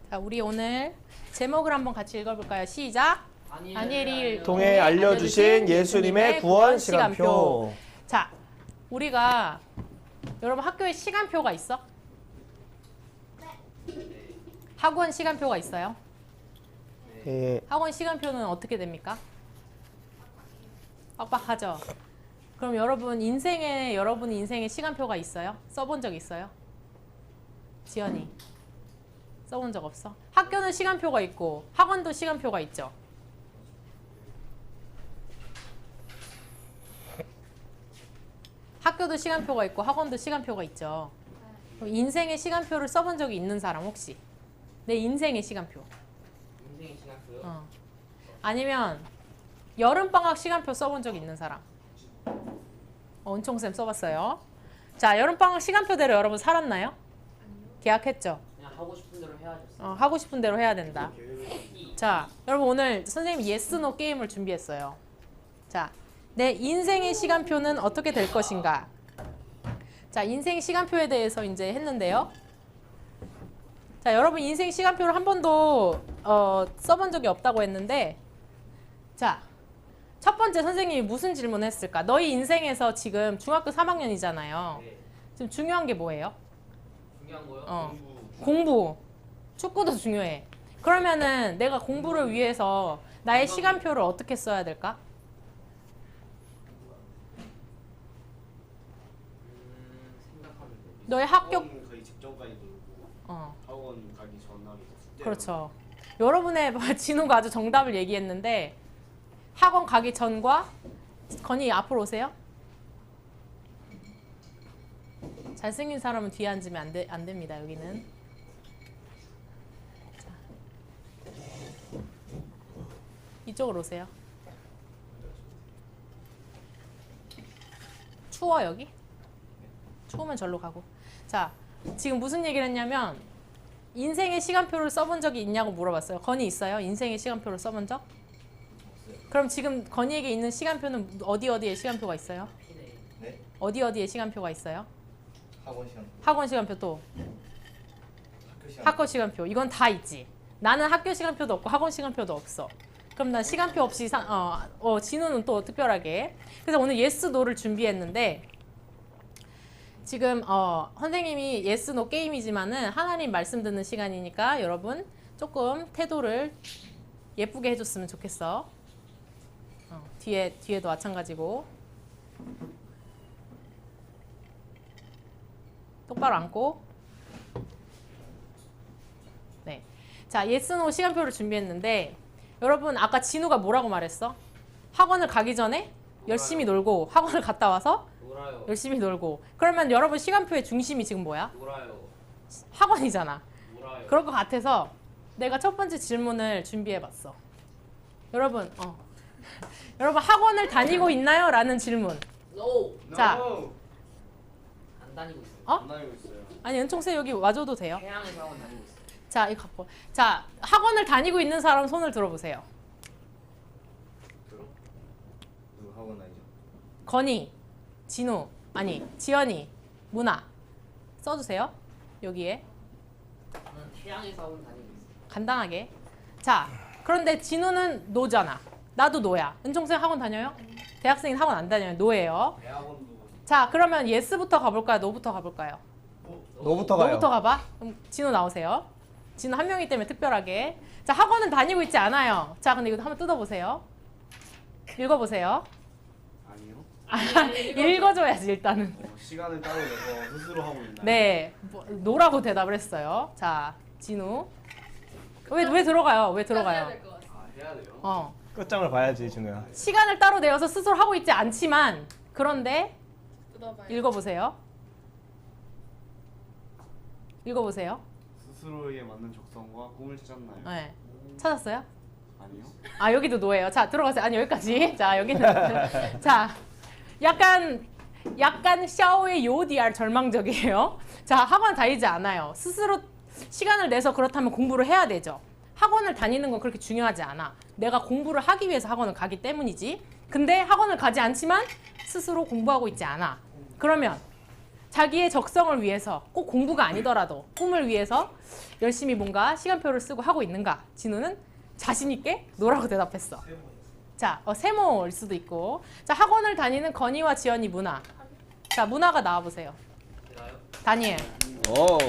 자, 우리 오늘 제목을 한번 같이 읽어볼까요? 시작. 다니엘이 통해 알려주신 예수님의 구원 시간표. 자, 우리가 여러분 학교에 시간표가 있어? 학원 시간표가 있어요? 예, 학원 시간표는 어떻게 됩니까? 빡빡하죠? 그럼 여러분 인생에 시간표가 있어요? 써본 적 있어요? 지연이 써본 적 없어? 학교는 시간표가 있고 학원도 시간표가 있죠? 학교도 시간표가 있고 학원도 시간표가 있죠? 그럼 인생의 시간표를 써본 적이 있는 사람 혹시? 내 인생의 시간표. 인생의 시간표요? 아니면 여름방학 시간표 써본 적 있는 사람? 은총쌤 써봤어요. 자, 여름방학 시간표대로 여러분 살았나요? 계약했죠? 그냥 하고 싶은 대로 해야죠. 하고 싶은 대로 해야 된다. 자, 여러분 오늘 선생님이 예스 노 게임을 준비했어요. 자, 내 인생의 시간표는 어떻게 될 것인가? 자, 인생 시간표에 대해서 이제 했는데요. 자, 여러분 인생 시간표를 한 번도 써본 적이 없다고 했는데, 자, 첫 번째 선생님이 무슨 질문을 했을까? 너희 인생에서 지금 중학교 3학년이잖아요. 네. 지금 중요한 게 뭐예요? 중요한 거요? 공부. 축구도 중요해. 그러면은 내가 공부를 위해서 나의 시간표를 어떻게 써야 될까? 생각하면 돼. 너의 학교 학원 가기 직전까지 놀고 학원 가기 전날에 숙제. 그렇죠. 여러분의 진우가 아주 정답을 얘기했는데 학원 가기 전과 건이 앞으로 오세요. 잘생긴 사람은 뒤에 앉으면 안 됩니다. 여기는. 자. 이쪽으로 오세요. 추워 여기? 추우면 절로 가고. 자, 지금 무슨 얘기를 했냐면 인생의 시간표를 써본 적이 있냐고 물어봤어요. 건이 있어요? 인생의 시간표를 써본 적? 그럼 지금 건이에게 있는 시간표는 어디에 시간표가 있어요? 네? 어디에 시간표가 있어요? 학원 시간. 학원 시간표 또 학교 시간. 학교 시간표. 이건 다 있지. 나는 학교 시간표도 없고 학원 시간표도 없어. 그럼 난 시간표 없이 진우는 또 특별하게. 그래서 오늘 예스 노를 준비했는데 지금 선생님이 예스 노 게임이지만은 하나님 말씀 듣는 시간이니까 여러분 조금 태도를 예쁘게 해줬으면 좋겠어. 뒤에도 마찬가지고 똑바로 앉고. 네, 자 예스 노 시간표를 준비했는데 여러분 아까 진우가 뭐라고 말했어? 학원을 가기 전에 열심히 놀고 학원을 갔다 와서 놀아요. 열심히 놀고. 그러면 여러분 시간표의 중심이 지금 뭐야? 놀아요. 학원이잖아. 놀아요. 그럴 것 같아서 내가 첫 번째 질문을 준비해봤어. 여러분, 여러분 학원을 다니고 있나요? 라는 질문. No. 자. 안 다니고 있어요. 안 다니고 있어요. 아니 은총쌤 여기 와줘도 돼요? 태양에서 학원 다니고 있어요. 자, 이거 갖고. 자, 학원을 다니고 있는 사람 손을 들어보세요. 들어? 누구 학원 아니죠? 건이, 진우, 아니 지연이, 문아 써주세요. 여기에 저는 태양에서 학원 다니고 있어요. 간단하게. 자, 그런데 진우는 노잖아. 나도 노야. 은총쌤 학원 다녀요? 대학생인 학원 안 다녀요. 노예요. 대학원도. 자, 그러면 예스부터 가볼까요? 노부터 가볼까요? 너부터 가요. 노부터 가봐. 그럼 진우 나오세요. 진우 한 명이기 때문에 특별하게. 자, 학원은 다니고 있지 않아요. 자, 근데 이거 한번 뜯어보세요. 읽어보세요. 아니요. 읽어줘야지 일단은. 시간을 따로 내서 스스로 하고 있나요? 네, 노라고 대답을 했어요. 자, 진우. 왜 들어가요? 왜 들어가요? 아 해야 돼요? 끝장을 봐야지, 진우야. 시간을 따로 내어서 스스로 하고 있지 않지만 그런데 읽어보세요. 읽어보세요. 스스로에게 맞는 적성과 꿈을 찾았나요? 네. 찾았어요? 아니요. 아, 여기도 노예요. 자, 들어가세요. 아니, 여기까지. 자, 여기는. 자, 약간 샤오의 요디알 절망적이에요. 자, 학원 다니지 않아요. 스스로 시간을 내서 그렇다면 공부를 해야 되죠. 학원을 다니는 건 그렇게 중요하지 않아. 내가 공부를 하기 위해서 학원을 가기 때문이지. 근데 학원을 가지 않지만 스스로 공부하고 있지 않아. 그러면 자기의 적성을 위해서 꼭 공부가 아니더라도 꿈을 위해서 열심히 뭔가 시간표를 쓰고 하고 있는가? 진우는 자신 있게 노라고 대답했어. 자, 세모일 수도 있고. 자, 학원을 다니는 건이와 지연이 문화. 자, 문화가 나와보세요. 제가요? 다니엘. 오.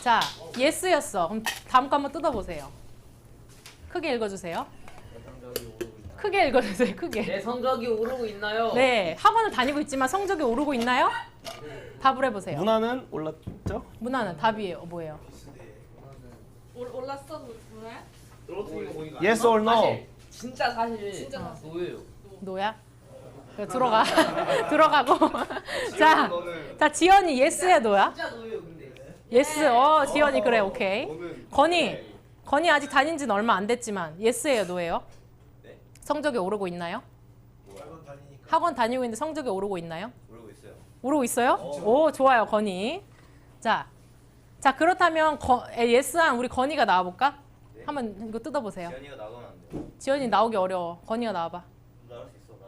자, 예스였어. 그럼 다음 거 한번 뜯어보세요. 크게 읽어주세요. 내 성적이 오르고 있나요? 크게 읽어주세요. 크게. 내 성적이 오르고 있나요? 네, 학원을 다니고 있지만 성적이 오르고 있나요? 답을 해보세요. 문화는 올랐죠? 문화는 답이 뭐예요? 올랐어 누나야? 떨어뜨리는 거 보니까 Yes or no? 사실, 진짜 사실 진짜 사실. 노예요. 노야? 그래, 들어가. 들어가고. 자, 자, 지연이 예스야 노야? 진짜 노예요 근데. 예스. 지연이 그래, 오케이. 건이 아직 다닌 지는 얼마 안 됐지만 예스예요, 노예요? 네. 성적이 오르고 있나요? 학원 다니고 있는데 성적이 오르고 있나요? 모르고 있어요. 오르고 있어요? 오, 좋아요, 건이. 자, 그렇다면 예스한 우리 건이가 나와볼까? 네. 한번 이거 뜯어보세요. 지연이가 나가면 안 돼요. 지연이 나오기 어려워. 건이가 나와봐. 나갈 수 있어. 나.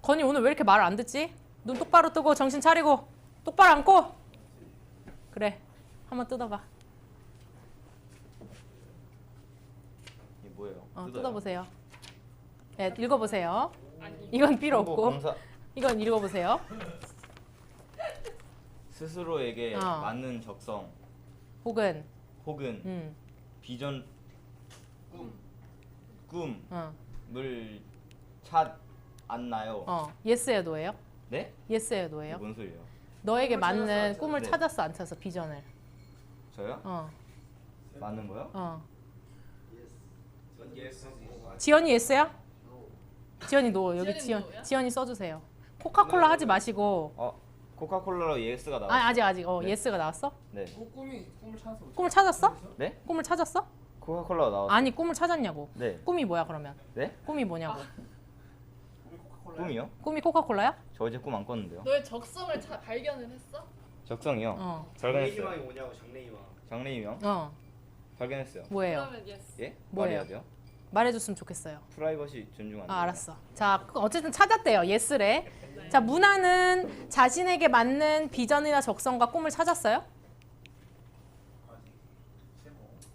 건이 오늘 왜 이렇게 말을 안 듣지? 눈 똑바로 뜨고 정신 차리고 똑바로 앉고. 그래, 한번 뜯어봐. 이게 뭐예요? 뜯어보세요. 네, 읽어보세요. 이건 필요 없고. 공사 이건 읽어보세요. 스스로에게 어. 맞는 적성 혹은 혹은 비전 꿈을 어, 찾았나요? 예스예요, 노예요? 네? 예스예요, 노예요? 뭔 소리예요? 너에게 맞는 꿈을 네. 찾았어, 안 찾았어? 비전을. 저요? 맞는 거요? 전 예스. 지연이 예스야? 지연이 노. 여기 지연이 노야? 지연이 써주세요. 코카콜라 하지 마시고. 코카콜라로 예스가 나왔어요. 아직 네. 예스가 나왔어? 네. 꿈을 찾았어? 네? 꿈을 찾았어? 코카콜라가 나왔어요. 아니, 꿈을 찾았냐고. 네. 꿈이 뭐야 그러면? 네? 꿈이 뭐냐고. 꿈이요? 꿈이 코카콜라야? 저 어제 꿈 안 꿨는데요. 너의 적성을 발견을 했어? 적성이요? 장래희망이 발견했어요. 뭐냐고 장래희망. 장래희망? 발견했어요. 뭐예요? 그러면 예스. 예? 뭐예요? 말해야 돼요? 말해줬으면 좋겠어요. 프라이버시 존중 안 돼요. 알았어. 자, 어쨌든 찾았대요. 예스래. 자, 문화는 자신에게 맞는 비전이나 적성과 꿈을 찾았어요?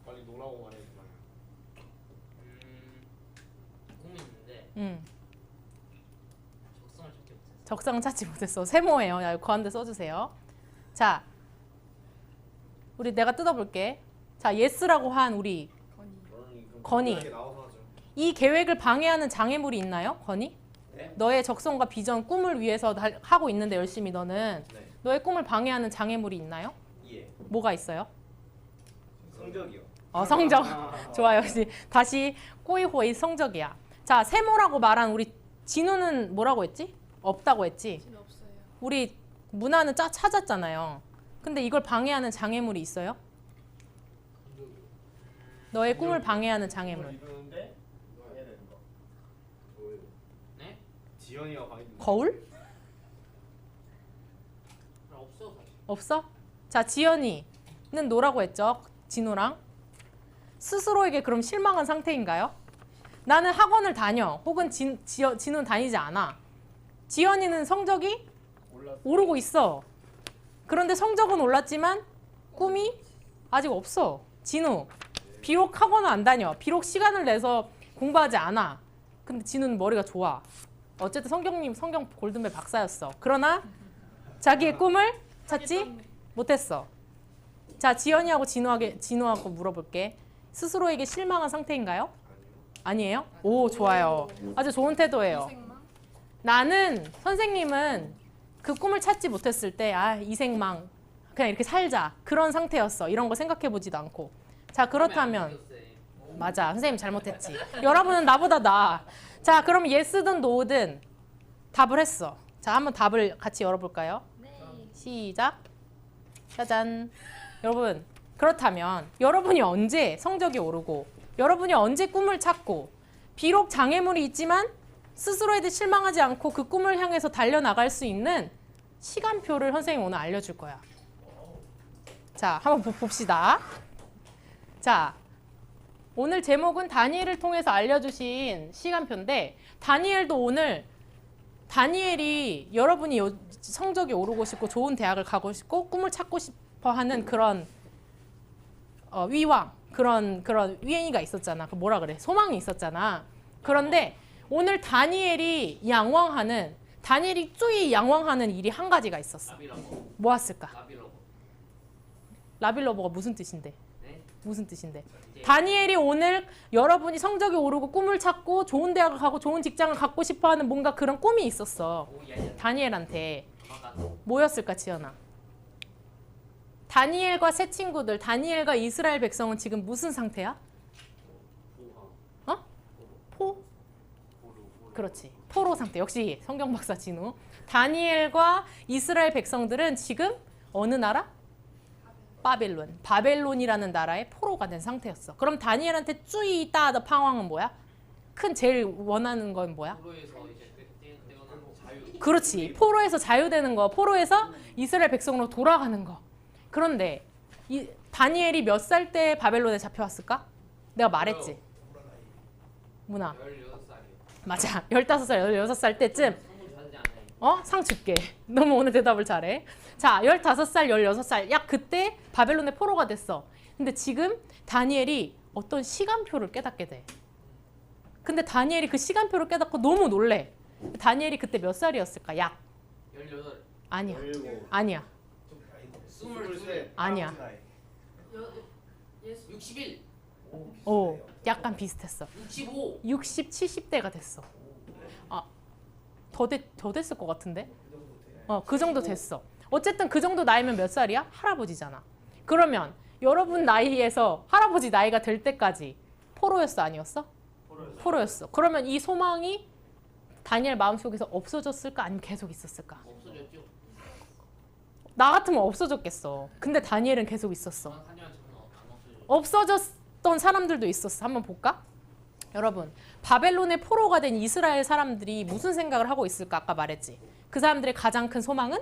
빨리 노라고 말해주면. 꿈이 있는데 응. 적성을 찾지 못했어. 적성은 찾지 못했어. 세모예요. 야, 거한대 써주세요. 자, 우리 내가 뜯어볼게. 자, 예스라고 한 우리 건이. 나와서 하죠. 이 계획을 방해하는 장애물이 있나요? 건이? 네. 너의 적성과 비전, 꿈을 위해서 하고 있는데 열심히 너는 네. 너의 꿈을 방해하는 장애물이 있나요? 예. 뭐가 있어요? 성적이요. 성적. 좋아요. 다시 꼬이호의 성적이야. 자, 세모라고 말한 우리 진우는 뭐라고 했지? 없다고 했지? 지금 없어요. 우리 문화는 찾았잖아요. 근데 이걸 방해하는 장애물이 있어요? 너의 꿈을 방해하는 장애물. 이루는데 해야 되는 거. 네? 지연이가 방이. 거울? 없어 사실. 없어? 자, 지연이는 노라고 했죠? 진우랑. 스스로에게 그럼 실망한 상태인가요? 나는 학원을 다녀. 혹은 진우는 다니지 않아. 지연이는 성적이 오르고 있어. 그런데 성적은 올랐지만 꿈이 아직 없어. 진우, 비록 학원은 안 다녀. 비록 시간을 내서 공부하지 않아. 근데 진우는 머리가 좋아. 어쨌든 성경 골든벨 박사였어. 그러나 자기의 꿈을 찾지 못했어. 자, 지연이하고 진우하고 물어볼게. 스스로에게 실망한 상태인가요? 아니에요? 오, 좋아요. 아주 좋은 태도예요. 생망? 나는 선생님은 그 꿈을 찾지 못했을 때 이생망 그냥 이렇게 살자 그런 상태였어. 이런 거 생각해 보지도 않고. 자, 그렇다면 맞아. 선생님 잘못했지. 여러분은 나보다 나아. 자, 그럼 예스든 노든 답을 했어. 자, 한번 답을 같이 열어볼까요? 네. 시작. 짜잔. 여러분, 그렇다면 여러분이 언제 성적이 오르고 여러분이 언제 꿈을 찾고 비록 장애물이 있지만 스스로에 대해 실망하지 않고 그 꿈을 향해서 달려나갈 수 있는 시간표를 선생님이 오늘 알려줄 거야. 자, 한번 봅시다. 자, 오늘 제목은 다니엘을 통해서 알려주신 시간표인데 다니엘도 오늘 다니엘이 여러분이 성적이 오르고 싶고 좋은 대학을 가고 싶고 꿈을 찾고 싶어 하는 그런 위왕, 그런 위행이가 있었잖아. 그 뭐라 그래? 소망이 있었잖아. 그런데 오늘 다니엘이 쭈이 양왕하는 일이 한 가지가 있었어. 라비러버. 뭐였을까? 라비러버. 라빌러버가 무슨 뜻인데? 네. 무슨 뜻인데? 이제 다니엘이 오늘 여러분이 성적이 오르고 꿈을 찾고 좋은 대학을 가고 좋은 직장을 갖고 싶어하는 뭔가 그런 꿈이 있었어. 오야야. 다니엘한테 도망갔어. 뭐였을까, 지연아? 다니엘과 세 친구들, 다니엘과 이스라엘 백성은 지금 무슨 상태야? 포? 그렇지. 포로 상태. 역시 성경 박사 진우. 다니엘과 이스라엘 백성들은 지금 어느 나라? 바벨론. 바벨론이라는 나라의 포로가 된 상태였어. 그럼 다니엘한테 쭈이 따더 팡왕은 뭐야? 제일 원하는 건 뭐야? 포로에서 이제 떼어난 자유. 그렇지. 포로에서 자유되는 거. 포로에서 이스라엘 백성으로 돌아가는 거. 그런데 이 다니엘이 몇 살 때 바벨론에 잡혀왔을까? 내가 말했지. 문화. 16살이요. 맞아. 15살, 16살 때쯤 성분 자지 않아요. 상 줄게. 너무 오늘 대답을 잘해. 자, 15살, 16살. 약 그때 바벨론의 포로가 됐어. 근데 지금 다니엘이 어떤 시간표를 깨닫게 돼. 근데 다니엘이 그 시간표를 깨닫고 너무 놀래. 다니엘이 그때 몇 살이었을까? 약. 18. 아니야. 17. 아니야. 23. 아니야. 61. 오, 약간 비슷했어. 65. 60, 70대가 됐어. 더 됐을 것 같은데? 그 정도 됐어. 어쨌든 그 정도 나이면 몇 살이야? 할아버지잖아. 그러면 여러분 나이에서 할아버지 나이가 될 때까지 포로였어, 아니었어? 포로였어. 그러면 이 소망이 다니엘 마음속에서 없어졌을까? 아니면 계속 있었을까? 없어졌죠. 나 같으면 없어졌겠어. 근데 다니엘은 계속 있었어. 하지만 저는 안 없어졌죠. 없어졌던 사람들도 있었어. 한번 볼까? 여러분, 바벨론의 포로가 된 이스라엘 사람들이 무슨 생각을 하고 있을까? 아까 말했지. 그 사람들의 가장 큰 소망은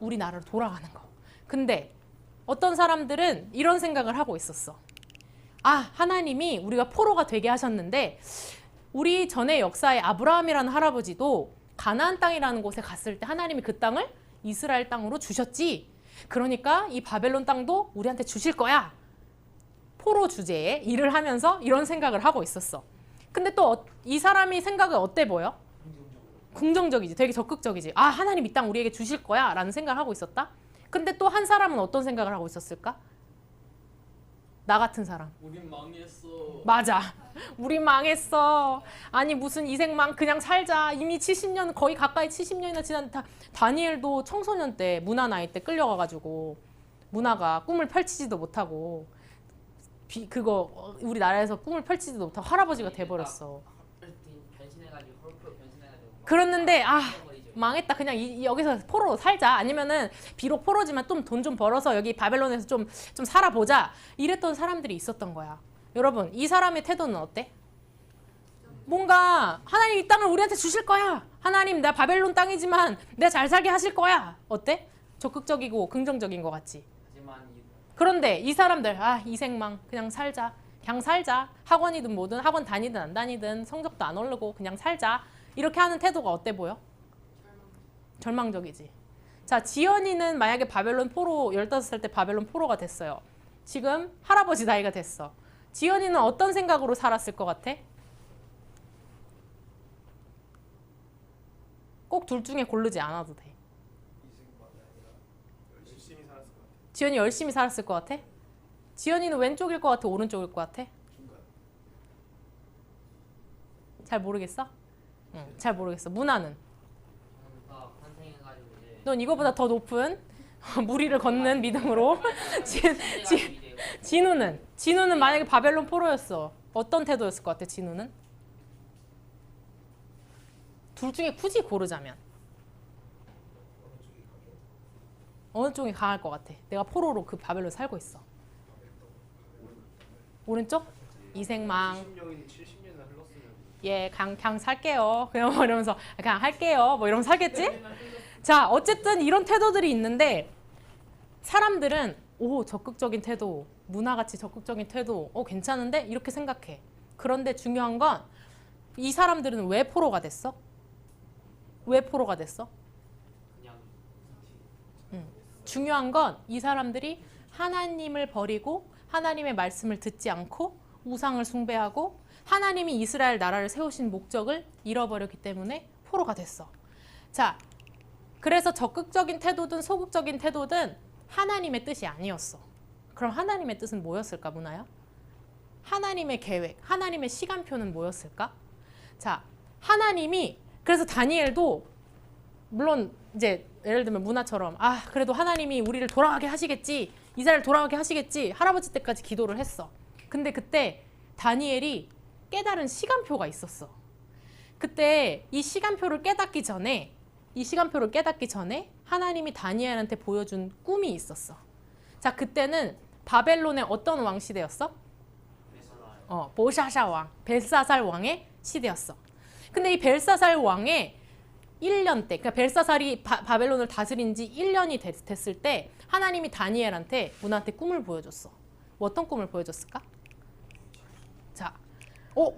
우리나라로 돌아가는 거. 근데 어떤 사람들은 이런 생각을 하고 있었어. 하나님이 우리가 포로가 되게 하셨는데 우리 전의 역사의 아브라함이라는 할아버지도 가나안 땅이라는 곳에 갔을 때 하나님이 그 땅을 이스라엘 땅으로 주셨지. 그러니까 이 바벨론 땅도 우리한테 주실 거야. 포로 주제에 일을 하면서 이런 생각을 하고 있었어. 근데 또 이 사람이 생각은 어때 보여? 긍정적이지. 되게 적극적이지. 하나님 이 땅 우리에게 주실 거야 라는 생각을 하고 있었다. 근데 또 한 사람은 어떤 생각을 하고 있었을까? 나 같은 사람. 우린 망했어. 맞아. 우리 망했어. 아니 무슨 이생망 그냥 살자. 이미 70년 거의 가까이 70년이나 지난 다니엘도 청소년 때 문화 나이 때 끌려가가지고 문화가 꿈을 펼치지도 못하고 우리나라에서 꿈을 펼치지도 못하고 할아버지가 돼버렸어. 변신해가지고 헐크로 변신해가지고. 그랬는데 망했다. 그냥 여기서 포로로 살자. 아니면은 비록 포로지만 좀 돈 좀 벌어서 여기 바벨론에서 좀 살아보자. 이랬던 사람들이 있었던 거야. 여러분, 이 사람의 태도는 어때? 뭔가 하나님 이 땅을 우리한테 주실 거야. 하나님 나 바벨론 땅이지만 내가 잘 살게 하실 거야. 어때? 적극적이고 긍정적인 것 같지? 하지만 그런데 이 사람들 이생망 그냥 살자. 그냥 살자. 학원이든 뭐든 학원 다니든 안 다니든 성적도 안 오르고 그냥 살자. 이렇게 하는 태도가 어때 보여? 절망적이지. 자, 지연이는 만약에 바벨론 포로 15살 때 바벨론 포로가 됐어요. 지금 할아버지 나이가 됐어. 지연이는 어떤 생각으로 살았을 것 같아? 꼭 둘 중에 고르지 않아도 돼. 열심히 살았을 것 같아. 지연이 열심히 살았을 것 같아? 지연이는 왼쪽일 것 같아? 오른쪽일 것 같아? 잘 모르겠어? 응, 잘 모르겠어. 문화는? 저는 환생해가지고 이제. 넌 이거보다 더 높은 무리를 걷는 믿음으로 진우는 만약에 바벨론 포로였어. 어떤 태도였을 것 같아, 진우는? 둘 중에 굳이 고르자면 어느 쪽이 강할 것 같아? 내가 포로로 그 바벨론 살고 있어. 오른쪽? 이생망. 70년이 70년을 흘렀으면 예, 그냥 살게요. 그냥 뭐 이러면서 그냥 할게요. 뭐 이러면 살겠지? 자, 어쨌든 이런 태도들이 있는데 사람들은 적극적인 태도, 문화같이 적극적인 태도, 괜찮은데? 이렇게 생각해. 그런데 중요한 건 이 사람들은 왜 포로가 됐어? 왜 포로가 됐어? 그냥 중요한 건 이 사람들이 하나님을 버리고 하나님의 말씀을 듣지 않고 우상을 숭배하고 하나님이 이스라엘 나라를 세우신 목적을 잃어버렸기 때문에 포로가 됐어. 자, 그래서 적극적인 태도든 소극적인 태도든 하나님의 뜻이 아니었어. 그럼 하나님의 뜻은 뭐였을까, 문화야? 하나님의 계획, 하나님의 시간표는 뭐였을까? 자, 하나님이 그래서 다니엘도 물론 이제 예를 들면 문화처럼 그래도 하나님이 우리를 돌아가게 하시겠지, 이스라엘 돌아가게 하시겠지, 할아버지 때까지 기도를 했어. 근데 그때 다니엘이 깨달은 시간표가 있었어. 그때 이 시간표를 깨닫기 전에 하나님이 다니엘한테 보여준 꿈이 있었어. 자, 그때는 바벨론의 어떤 왕 시대였어? 보샤샤 왕, 벨사살 왕의 시대였어. 근데 이 벨사살 왕의 1년 때, 그러니까 벨사살이 바벨론을 다스린 지 1년이 됐을 때 하나님이 다니엘한테 문화한테 꿈을 보여줬어. 뭐 어떤 꿈을 보여줬을까? 자,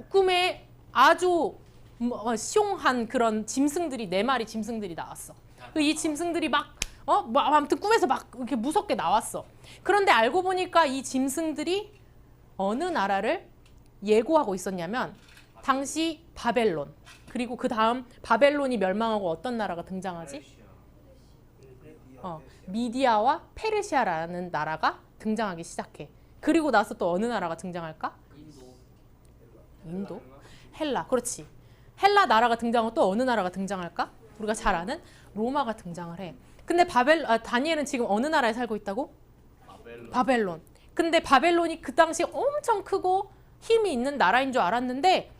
꿈에 아주 숑한 그런 짐승들이 4마리 짐승들이 나왔어. 이 짐승들이 아무튼 꿈에서 막 이렇게 무섭게 나왔어. 그런데 알고 보니까 이 짐승들이 어느 나라를 예고하고 있었냐면 당시 바벨론, 그리고 그 다음 바벨론이 멸망하고 어떤 나라가 등장하지? 미디아와 페르시아라는 나라가 등장하기 시작해. 그리고 나서 또 어느 나라가 등장할까? 인도? 헬라, 그렇지. 헬라 나라가 등장하고 또 어느 나라가 등장할까? 우리가 잘 아는 로마가 등장을 해. 근데 다니엘은 지금 어느 나라에 살고 있다고? 바벨론. 근데 바벨론이 그 당시 엄청 크고 힘이 있는 나라인 줄 알았는데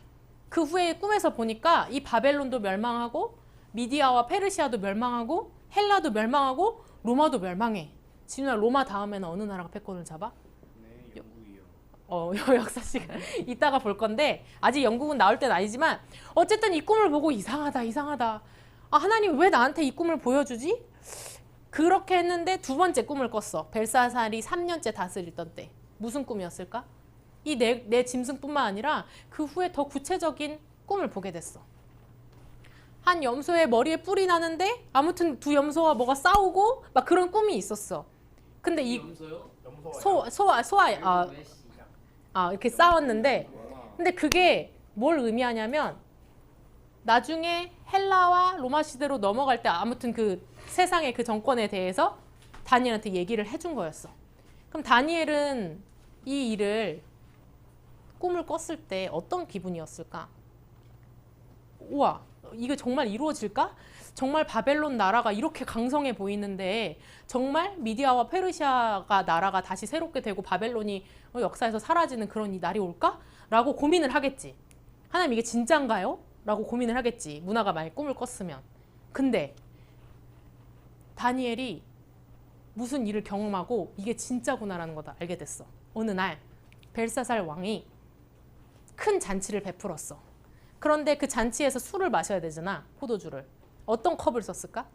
그 후에 꿈에서 보니까 이 바벨론도 멸망하고 미디아와 페르시아도 멸망하고 헬라도 멸망하고 로마도 멸망해. 지금 로마 다음에는 어느 나라가 패권을 잡아? 네, 영국이요. 역사 시간 이따가 볼 건데 아직 영국은 나올 때는 아니지만 어쨌든 이 꿈을 보고 이상하다. 하나님 왜 나한테 이 꿈을 보여주지? 그렇게 했는데 두 번째 꿈을 꿨어. 벨사살이 3년째 다스리던 때. 무슨 꿈이었을까? 이 내 짐승뿐만 아니라 그 후에 더 구체적인 꿈을 보게 됐어. 한 염소의 머리에 뿔이 나는데 아무튼 두 염소와 뭐가 싸우고 막 그런 꿈이 있었어. 근데 이 염소요? 이렇게 싸웠는데 근데 그게 뭘 의미하냐면 나중에 헬라와 로마 시대로 넘어갈 때 아무튼 그 세상의 그 정권에 대해서 다니엘한테 얘기를 해준 거였어. 그럼 다니엘은 이 일을 꿈을 꿨을 때 어떤 기분이었을까? 우와, 이게 정말 이루어질까? 정말 바벨론 나라가 이렇게 강성해 보이는데 정말 미디아와 페르시아가 나라가 다시 새롭게 되고 바벨론이 역사에서 사라지는 그런 이 날이 올까? 라고 고민을 하겠지. 하나님 이게 진짠가요? 라고 고민을 하겠지. 문화가 만약 꿈을 꿨으면. 근데 다니엘이 무슨 일을 경험하고 이게 진짜구나라는 거다 알게 됐어. 어느 날 벨사살 왕이 큰 잔치를 베풀었어. 그런데 그 잔치에서 술을 마셔야 되잖아. 포도주를. 어떤 컵을 썼을까?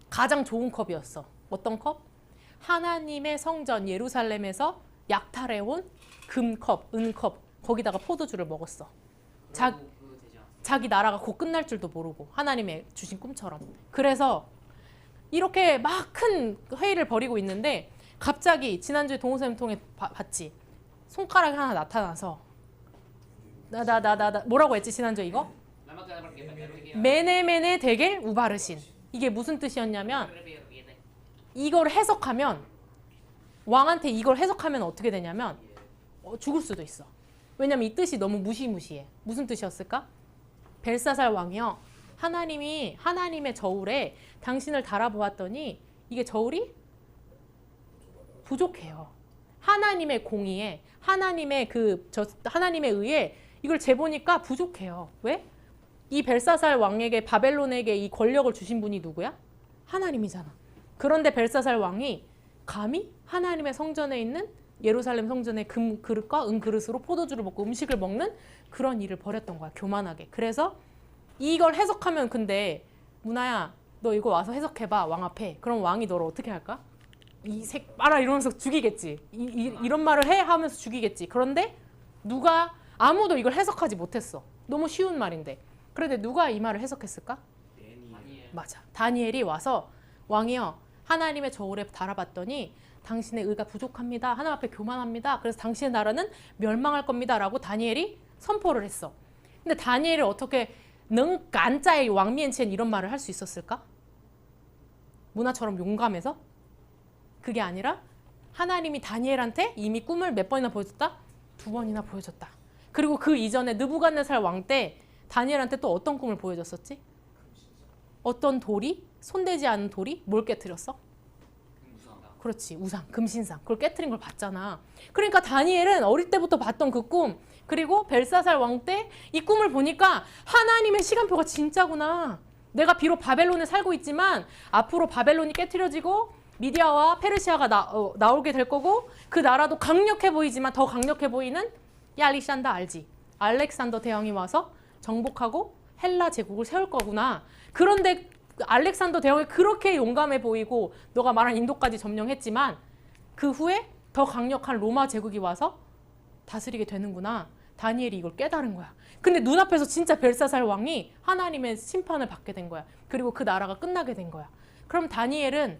가장 좋은 컵이었어. 어떤 컵? 하나님의 성전 예루살렘에서 약탈해온 금컵, 은컵 거기다가 포도주를 먹었어. 자기 나라가 곧 끝날 줄도 모르고 하나님의 주신 꿈처럼. 그래서 이렇게 막 큰 회의를 벌이고 있는데 갑자기 지난주에 동호쌤 통해 봤지? 손가락이 하나 나타나서 나 뭐라고 했지 지난주에 이거? 메네메네 데겔 우바르신. 이게 무슨 뜻이었냐면 이걸 해석하면 왕한테 이걸 해석하면 어떻게 되냐면 죽을 수도 있어. 왜냐면 이 뜻이 너무 무시무시해. 무슨 뜻이었을까? 벨사살 왕이요. 하나님이 하나님의 저울에 당신을 달아보았더니 이게 저울이 부족해요. 하나님의 공의에 하나님의 하나님에 의해 이걸 재보니까 부족해요. 왜? 이 벨사살 왕에게 바벨론에게 이 권력을 주신 분이 누구야? 하나님이잖아. 그런데 벨사살 왕이 감히 하나님의 성전에 있는 예루살렘 성전의 금 그릇과 은 그릇으로 포도주를 먹고 음식을 먹는 그런 일을 벌였던 거야. 교만하게. 그래서 이걸 해석하면 근데 문화야 너 이거 와서 해석해봐 왕 앞에. 그럼 왕이 너를 어떻게 할까? 이 색 봐라 이러면서 죽이겠지. 이런 말을 해 하면서 죽이겠지. 그런데 아무도 이걸 해석하지 못했어. 너무 쉬운 말인데. 그런데 누가 이 말을 해석했을까? 아니에요. 맞아. 다니엘이 와서 왕이여 하나님의 저울에 달아봤더니 당신의 의가 부족합니다. 하나님 앞에 교만합니다. 그래서 당신의 나라는 멸망할 겁니다. 라고 다니엘이 선포를 했어. 근데 다니엘이 어떻게 능간자의 왕면前이런 말을 할 수 있었을까? 문화처럼 용감해서? 그게 아니라 하나님이 다니엘한테 이미 꿈을 몇 번이나 보여줬다? 2번이나 보여줬다. 그리고 그 이전에 느부갓네살 왕 때 다니엘한테 또 어떤 꿈을 보여줬었지? 어떤 돌이? 손대지 않은 돌이 뭘 깨트렸어? 그렇지, 우상, 금신상. 그걸 깨트린 걸 봤잖아. 그러니까 다니엘은 어릴 때부터 봤던 그 꿈, 그리고 벨사살 왕 때 이 꿈을 보니까 하나님의 시간표가 진짜구나. 내가 비록 바벨론에 살고 있지만 앞으로 바벨론이 깨트려지고 미디아와 페르시아가 나오게 될 거고 그 나라도 강력해 보이지만 더 강력해 보이는 이 알렉산더 알지? 알렉산더 대왕이 와서 정복하고 헬라 제국을 세울 거구나. 그런데 알렉산더 대왕이 그렇게 용감해 보이고 너가 말한 인도까지 점령했지만 그 후에 더 강력한 로마 제국이 와서 다스리게 되는구나. 다니엘이 이걸 깨달은 거야. 근데 눈앞에서 진짜 벨사살 왕이 하나님의 심판을 받게 된 거야. 그리고 그 나라가 끝나게 된 거야. 그럼 다니엘은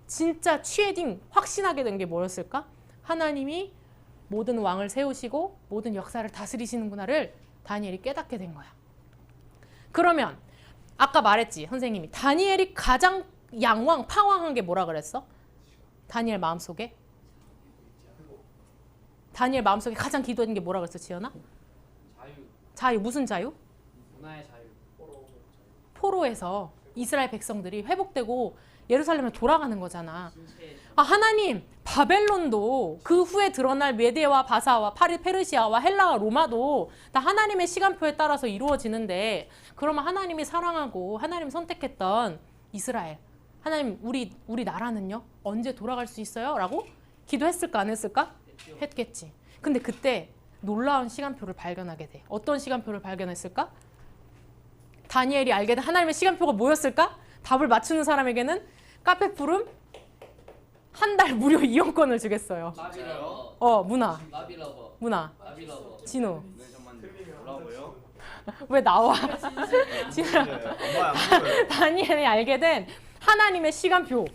진짜 취해딩 확신하게 된 게 뭐였을까? 하나님이 모든 왕을 세우시고 모든 역사를 다스리시는구나를 다니엘이 깨닫게 된 거야. 그러면 아까 말했지 선생님이 다니엘이 가장 양왕 팡왕한 게 뭐라 그랬어? 다니엘 마음속에? 다니엘 마음속에 가장 기도한 게 뭐라 그랬어 지연아? 자유. 자유. 무슨 자유? 문화의 자유. 포로에서 이스라엘 백성들이 회복되고 예루살렘에 돌아가는 거잖아. 신체의 자유. 아 하나님 바벨론도 그 후에 드러날 메데와 바사와 페르시아와 헬라와 로마도 다 하나님의 시간표에 따라서 이루어지는데 그러면 하나님이 사랑하고 하나님 선택했던 이스라엘 하나님 우리 나라는요 언제 돌아갈 수 있어요? 라고 기도했을까 안 했을까? 했겠지. 근데 그때 놀라운 시간표를 발견하게 돼. 어떤 시간표를 발견했을까? 다니엘이 알게 된 하나님의 시간표가 뭐였을까? 답을 맞추는 사람에게는 카페푸름 한 달 무료 이용권을 주겠어요. 마비러버. 문화. 마비러버. 문화. 마비러버. 진우. 네 잠깐만요. 뭐라고요? 왜 나와? 진우. 엄마 안 보여요. 다니엘이 알게 된 하나님의 시간표.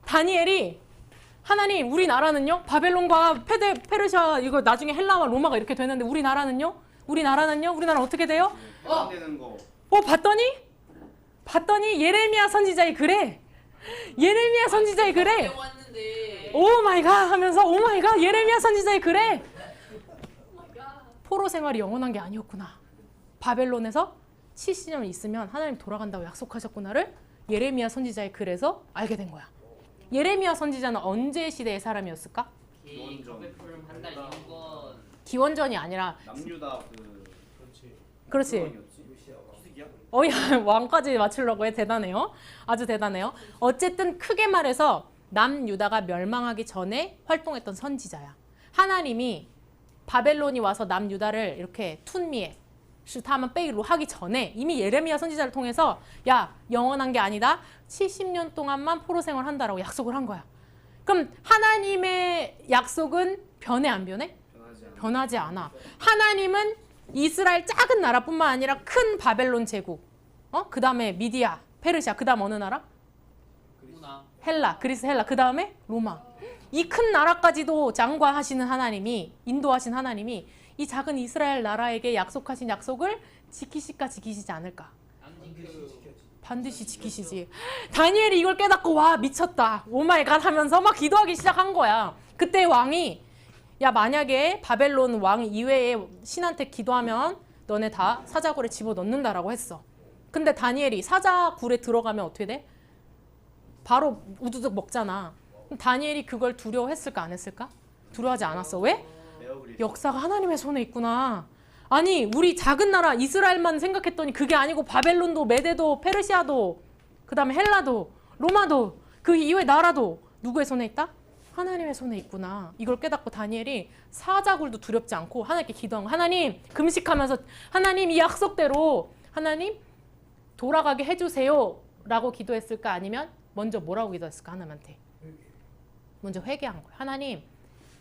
다니엘이 하나님 우리 나라는요 바벨론과 페르시아 이거 나중에 헬라와 로마가 이렇게 되는데 우리 나라는요 우리나라 어떻게 돼요? 해당되는 거. 봤더니 예레미야 선지자의 글에 예레미야 선지자의 글에 왔는데. 오 마이 갓 하면서 오 마이 갓 예레미야 선지자의 글에 포로 생활이 영원한 게 아니었구나. 바벨론에서 70년 있으면 하나님 돌아간다고 약속하셨구나를 예레미야 선지자의 글에서 알게 된 거야. 예레미야 선지자는 언제 시대의 사람이었을까? 개인 카페푸름 한 달 이용권. 기원전이 아니라 남유다 그렇지. 희석이야? 어야 왕까지 맞추려고 해. 대단해요. 아주 대단해요. 어쨌든 크게 말해서 남유다가 멸망하기 전에 활동했던 선지자야. 하나님이 바벨론이 와서 남유다를 이렇게 툰미에 시타만 빼기로 하기 전에 이미 예레미야 선지자를 통해서 야 영원한 게 아니다. 70년 동안만 포로 생활한다라고 약속을 한 거야. 그럼 하나님의 약속은 변해 안 변해? 변하지 않아. 하나님은 이스라엘 작은 나라뿐만 아니라 큰 바벨론 제국, 그 다음에 미디아, 페르시아, 그 다음 어느 나라? 문화. 헬라, 그리스 헬라, 그 다음에 로마. 이 큰 나라까지도 장관하시는 하나님이, 인도하신 하나님이 이 작은 이스라엘 나라에게 약속하신 약속을 지키실까 지키시지 않을까? 반드시 지키시지. 다니엘이 이걸 깨닫고 와 미쳤다. 오마이갓 하면서 막 기도하기 시작한 거야. 그때 왕이 야 만약에 바벨론 왕 이외의 신한테 기도하면 너네 다 사자굴에 집어넣는다라고 했어. 근데 다니엘이 사자굴에 들어가면 어떻게 돼? 바로 우두둑 먹잖아. 그럼 다니엘이 그걸 두려워했을까 안 했을까? 두려워하지 않았어. 왜? 역사가 하나님의 손에 있구나. 아니 우리 작은 나라 이스라엘만 생각했더니 그게 아니고 바벨론도 메데도 페르시아도 그 다음에 헬라도 로마도 그 이외 나라도 누구의 손에 있다? 하나님의 손에 있구나. 이걸 깨닫고 다니엘이 사자굴도 두렵지 않고 하나님께 기도한 거. 하나님 금식하면서 하나님 이 약속대로 하나님 돌아가게 해주세요 라고 기도했을까? 아니면 먼저 뭐라고 기도했을까? 하나님한테 먼저 회개한 거야. 하나님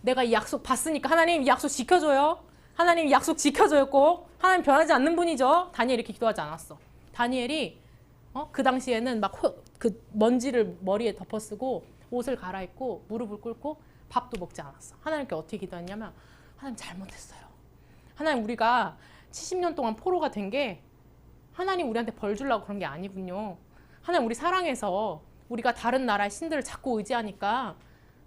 내가 이 약속 받으니까 하나님 이 약속 지켜줘요. 하나님 약속 지켜줘요 꼭. 하나님 변하지 않는 분이죠. 다니엘 이렇게 기도하지 않았어. 다니엘이 그 당시에는 막 그 먼지를 머리에 덮어쓰고 옷을 갈아입고 무릎을 꿇고 밥도 먹지 않았어. 하나님께 어떻게 기도했냐면 하나님 잘못했어요. 하나님 우리가 70년 동안 포로가 된 게 하나님 우리한테 벌 주려고 그런 게 아니군요. 하나님 우리 사랑해서 우리가 다른 나라의 신들을 자꾸 의지하니까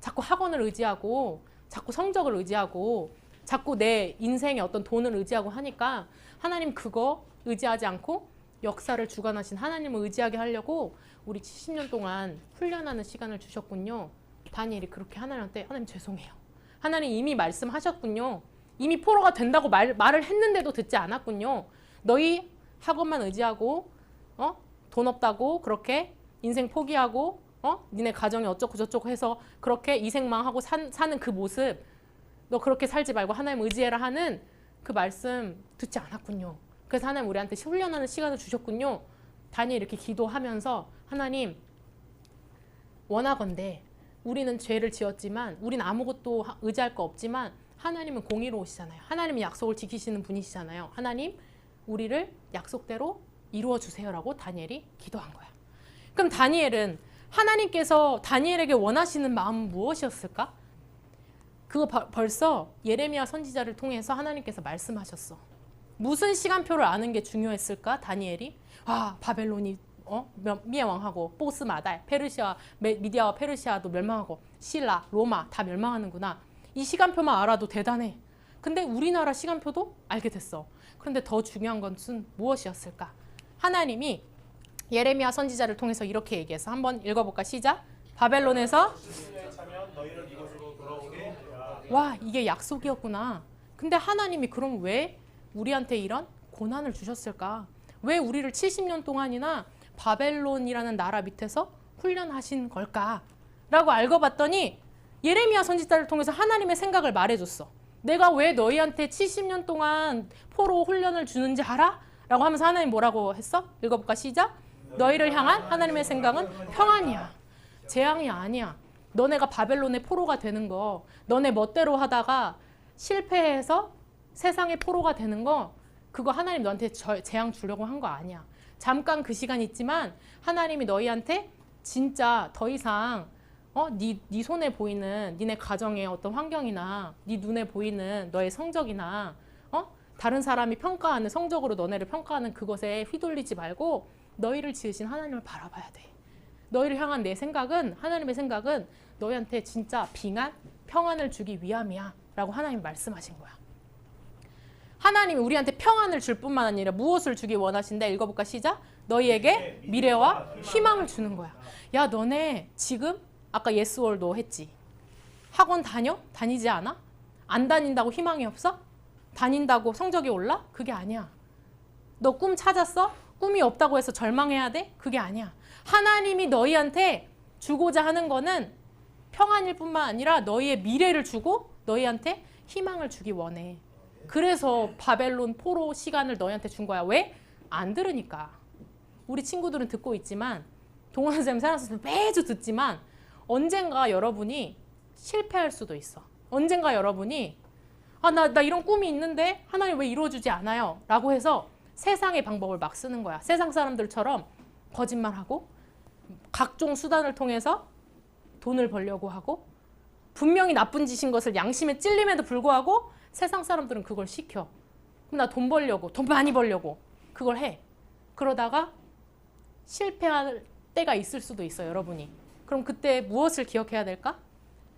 자꾸 학원을 의지하고 자꾸 성적을 의지하고 자꾸 내 인생의 어떤 돈을 의지하고 하니까 하나님 그거 의지하지 않고 역사를 주관하신 하나님을 의지하게 하려고 우리 70년 동안 훈련하는 시간을 주셨군요. 다니엘이 그렇게 하나님한테 하나님 죄송해요. 하나님 이미 말씀하셨군요. 이미 포로가 된다고 말을 했는데도 듣지 않았군요. 너희 학원만 의지하고 돈 없다고 그렇게 인생 포기하고 니네 가정이 어쩌고 저쩌고 해서 그렇게 이생망하고 사는 그 모습 너 그렇게 살지 말고 하나님 의지해라 하는 그 말씀 듣지 않았군요. 그래서 하나님 우리한테 훈련하는 시간을 주셨군요. 다니엘 이렇게 기도하면서 하나님 원하건대 우리는 죄를 지었지만 우리는 아무것도 의지할 거 없지만 하나님은 공의로우시잖아요. 하나님은 약속을 지키시는 분이시잖아요. 하나님 우리를 약속대로 이루어 주세요라고 다니엘이 기도한 거야. 그럼 다니엘은 하나님께서 다니엘에게 원하시는 마음은 무엇이었을까? 그거 벌써 예레미야 선지자를 통해서 하나님께서 말씀하셨어. 무슨 시간표를 아는 게 중요했을까? 다니엘이 바벨론이 멸망하고 보스 마달, 페르시아, 미디아와 페르시아도 멸망하고 신라, 로마 다 멸망하는구나. 이 시간표만 알아도 대단해. 근데 우리나라 시간표도 알게 됐어. 그런데 더 중요한 것은 무엇이었을까? 하나님이 예레미야 선지자를 통해서 이렇게 얘기해서 한번 읽어볼까? 시작. 바벨론에서 와 이게 약속이었구나. 근데 하나님이 그럼 왜 우리한테 이런 고난을 주셨을까? 왜 우리를 70년 동안이나 바벨론이라는 나라 밑에서 훈련하신 걸까? 라고 알고 봤더니 예레미야 선지자를 통해서 하나님의 생각을 말해줬어. 내가 왜 너희한테 70년 동안 포로 훈련을 주는지 알아? 라고 하면서 하나님 뭐라고 했어? 읽어볼까? 시작. 너희를 향한 하나님의 생각은 평안이야. 재앙이 아니야. 너네가 바벨론의 포로가 되는 거, 너네 멋대로 하다가 실패해서 세상의 포로가 되는 거, 그거 하나님 너한테 재앙 주려고 한 거 아니야. 잠깐 그 시간 있지만 하나님이 너희한테 진짜 더 이상 네 손에 보이는 니네 가정의 어떤 환경이나 네 눈에 보이는 너의 성적이나 다른 사람이 평가하는 성적으로 너네를 평가하는 그것에 휘둘리지 말고 너희를 지으신 하나님을 바라봐야 돼. 너희를 향한 내 생각은 하나님의 생각은 너희한테 진짜 빙한 평안을 주기 위함이야 라고 하나님 말씀하신 거야. 하나님이 우리한테 평안을 줄 뿐만 아니라 무엇을 주기 원하신다? 읽어볼까? 시작. 너희에게 미래와 희망을 주는 거야. 야 너네 지금 아까 예스월도 했지. 학원 다녀? 다니지 않아? 안 다닌다고 희망이 없어? 다닌다고 성적이 올라? 그게 아니야. 너 꿈 찾았어? 꿈이 없다고 해서 절망해야 돼? 그게 아니야. 하나님이 너희한테 주고자 하는 거는 평안일 뿐만 아니라 너희의 미래를 주고 너희한테 희망을 주기 원해. 그래서 바벨론 포로 시간을 너희한테 준 거야. 왜? 안 들으니까. 우리 친구들은 듣고 있지만 동원 선생님 사랑스럽게 매주 듣지만 언젠가 여러분이 실패할 수도 있어. 언젠가 여러분이 나 이런 꿈이 있는데 하나님 왜 이루어주지 않아요? 라고 해서 세상의 방법을 막 쓰는 거야. 세상 사람들처럼 거짓말하고 각종 수단을 통해서 돈을 벌려고 하고 분명히 나쁜 짓인 것을 양심에 찔림에도 불구하고 세상 사람들은 그걸 시켜. 그럼 나 돈 벌려고, 돈 많이 벌려고 그걸 해. 그러다가 실패할 때가 있을 수도 있어요, 여러분이. 그럼 그때 무엇을 기억해야 될까?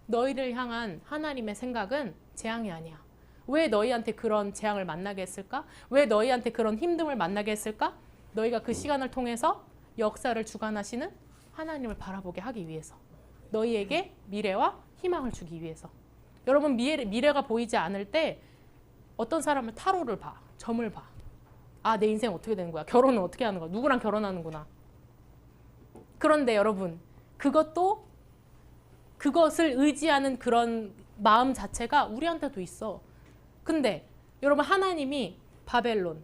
너희를 향한 하나님의 생각은 재앙이 아니야. 왜 너희한테 그런 재앙을 만나게 했을까? 왜 너희한테 그런 힘듦을 만나게 했을까? 너희가 그 시간을 통해서 역사를 주관하시는 하나님을 바라보게 하기 위해서. 너희에게 미래와 희망을 주기 위해서. 여러분 미래가 보이지 않을 때 어떤 사람을 타로를 봐. 점을 봐. 내 인생 어떻게 되는 거야? 결혼은 어떻게 하는 거야? 누구랑 결혼하는구나. 그런데 여러분 그것을 의지하는 그런 마음 자체가 우리한테도 있어. 근데 여러분 하나님이 바벨론,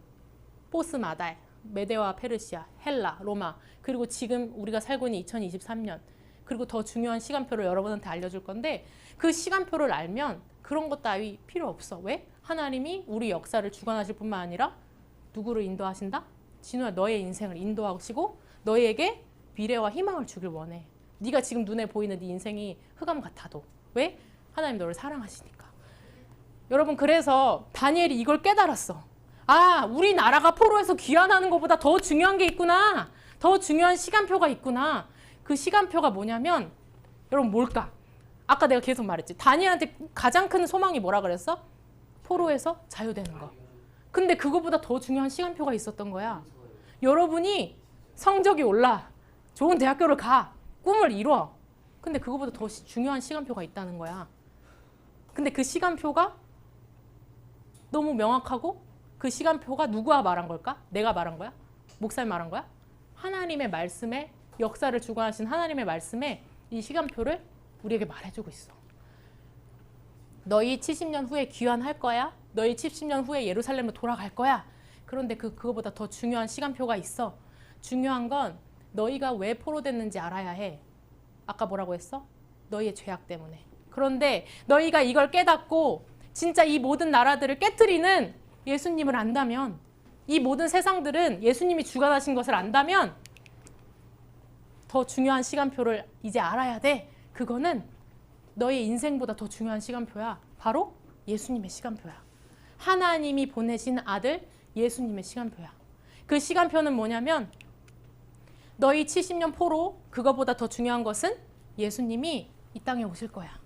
보스 마달, 메데와 페르시아, 헬라, 로마 그리고 지금 우리가 살고 있는 2023년 그리고 더 중요한 시간표를 여러분한테 알려줄 건데 그 시간표를 알면 그런 것 따위 필요 없어. 왜? 하나님이 우리 역사를 주관하실 뿐만 아니라 누구를 인도하신다? 진우야, 너의 인생을 인도하시고 너에게 미래와 희망을 주길 원해. 네가 지금 눈에 보이는 네 인생이 흑암 같아도. 왜? 하나님 너를 사랑하시니까. 여러분, 그래서 다니엘이 이걸 깨달았어. 아, 우리나라가 포로에서 귀환하는 것보다 더 중요한 게 있구나. 더 중요한 시간표가 있구나. 그 시간표가 뭐냐면 여러분 뭘까? 아까 내가 계속 말했지. 다니엘한테 가장 큰 소망이 뭐라 그랬어? 포로에서 자유되는 거. 근데 그거보다 더 중요한 시간표가 있었던 거야. 여러분이 성적이 올라. 좋은 대학교를 가. 꿈을 이뤄. 근데 그거보다 더 중요한 시간표가 있다는 거야. 근데 그 시간표가 너무 명확하고 그 시간표가 누가 말한 걸까? 내가 말한 거야? 목사님 말한 거야? 하나님의 말씀에, 역사를 주관하신 하나님의 말씀에 이 시간표를 우리에게 말해주고 있어. 너희 70년 후에 귀환할 거야. 너희 70년 후에 예루살렘으로 돌아갈 거야. 그런데 그거보다 더 중요한 시간표가 있어. 중요한 건 너희가 왜 포로됐는지 알아야 해. 아까 뭐라고 했어? 너희의 죄악 때문에. 그런데 너희가 이걸 깨닫고 진짜 이 모든 나라들을 깨트리는 예수님을 안다면, 이 모든 세상들은 예수님이 주관하신 것을 안다면 더 중요한 시간표를 이제 알아야 돼. 그거는 너의 인생보다 더 중요한 시간표야. 바로 예수님의 시간표야. 하나님이 보내신 아들 예수님의 시간표야. 그 시간표는 뭐냐면 너희 70년 포로, 그거보다 더 중요한 것은 예수님이 이 땅에 오실 거야.